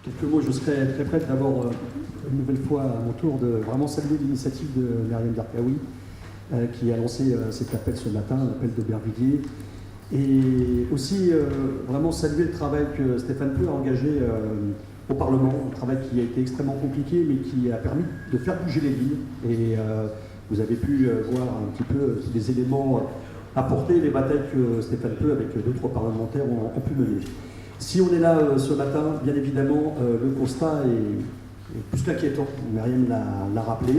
quelques mots. Je serais très prêt d'abord une nouvelle fois à mon tour de vraiment saluer l'initiative de Myriam Darkaoui qui a lancé cet appel ce matin, l'appel d'Aubervilliers. Et aussi vraiment saluer le travail que Stéphane Peu a engagé au Parlement, un travail qui a été extrêmement compliqué mais qui a permis de faire bouger les lignes. Et vous avez pu voir un petit peu les éléments apportés, les batailles que Stéphane Peu avec d'autres parlementaires ont pu mener. Si on est là ce matin, bien évidemment, le constat est plus qu'inquiétant, Myriam l'a rappelé,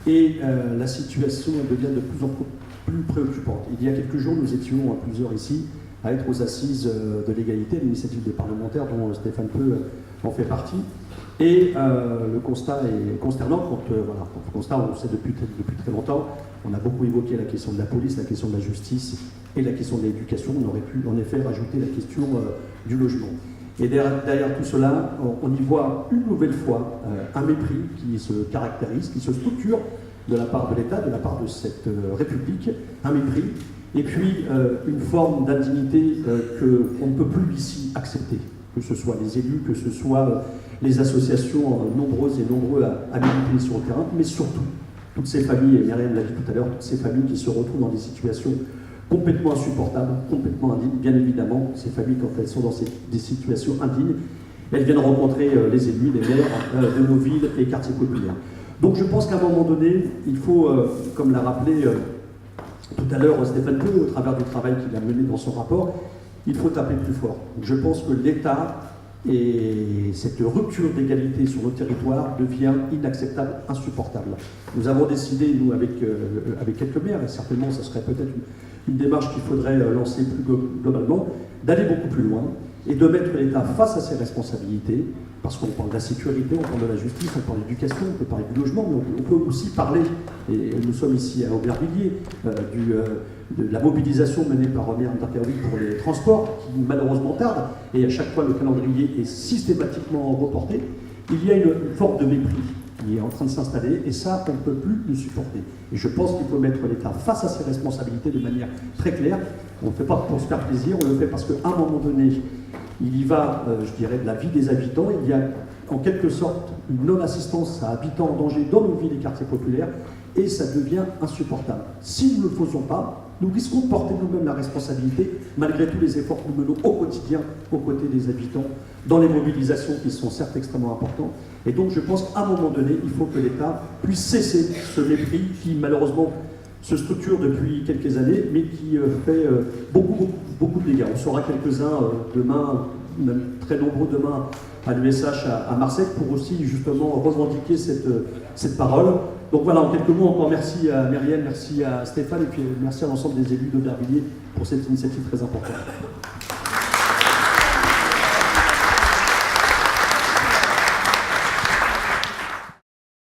et la situation devient de plus en plus préoccupante. Il y a quelques jours, nous étions plusieurs ici à être aux assises de l'égalité, l'initiative des parlementaires dont Stéphane Peu en fait partie. Et le constat est consternant quand, voilà, le constat, on le sait depuis très longtemps, on a beaucoup évoqué la question de la police, la question de la justice et la question de l'éducation. On aurait pu en effet rajouter la question du logement. Et derrière tout cela, on y voit une nouvelle fois un mépris qui se caractérise, qui se structure de la part de l'État, de la part de cette République, un mépris, et puis une forme d'indignité qu'on ne peut plus ici accepter, que ce soit les élus, que ce soit les associations nombreuses et nombreux à militer sur le terrain, mais surtout toutes ces familles, et Myriam l'a dit tout à l'heure, toutes ces familles qui se retrouvent dans des situations complètement insupportables, complètement indignes. Bien évidemment, ces familles, quand elles sont dans des situations indignes, elles viennent rencontrer les élus, les maires de nos villes et quartiers populaires. Donc je pense qu'à un moment donné, il faut, comme l'a rappelé tout à l'heure Stéphane Peu, au travers du travail qu'il a mené dans son rapport, il faut taper plus fort. Je pense que l'État et cette rupture d'égalité sur nos territoires devient inacceptable, insupportable. Nous avons décidé, nous, avec quelques maires, et certainement ce serait peut-être une démarche qu'il faudrait lancer plus globalement, d'aller beaucoup plus loin et de mettre l'État face à ses responsabilités, parce qu'on parle de la sécurité, on parle de la justice, on parle de l'éducation, on peut parler du logement, mais on peut aussi parler, et nous sommes ici à Aubervilliers, de la mobilisation menée par Myriam Darkaoui pour les transports, qui malheureusement tarde, et à chaque fois le calendrier est systématiquement reporté. Il y a une forme de mépris qui est en train de s'installer, et ça, on ne peut plus le supporter. Et je pense qu'il faut mettre l'État face à ses responsabilités de manière très claire. On ne le fait pas pour se faire plaisir, on le fait parce qu'à un moment donné, il y va, je dirais, de la vie des habitants. Il y a en quelque sorte une non-assistance à habitants en danger dans nos villes et quartiers populaires, et ça devient insupportable. Si nous ne le faisons pas, nous risquons de porter nous-mêmes la responsabilité, malgré tous les efforts que nous menons au quotidien, aux côtés des habitants, dans les mobilisations qui sont certes extrêmement importantes. Et donc je pense qu'à un moment donné, il faut que l'État puisse cesser ce mépris qui malheureusement se structure depuis quelques années, mais qui fait beaucoup de dégâts. On sera quelques-uns demain, même très nombreux demain, à l'USH à Marseille, pour aussi justement revendiquer cette parole. Donc voilà, en quelques mots, encore merci à Myriam, merci à Stéphane, et puis merci à l'ensemble des élus d'Aubervilliers pour cette initiative très importante.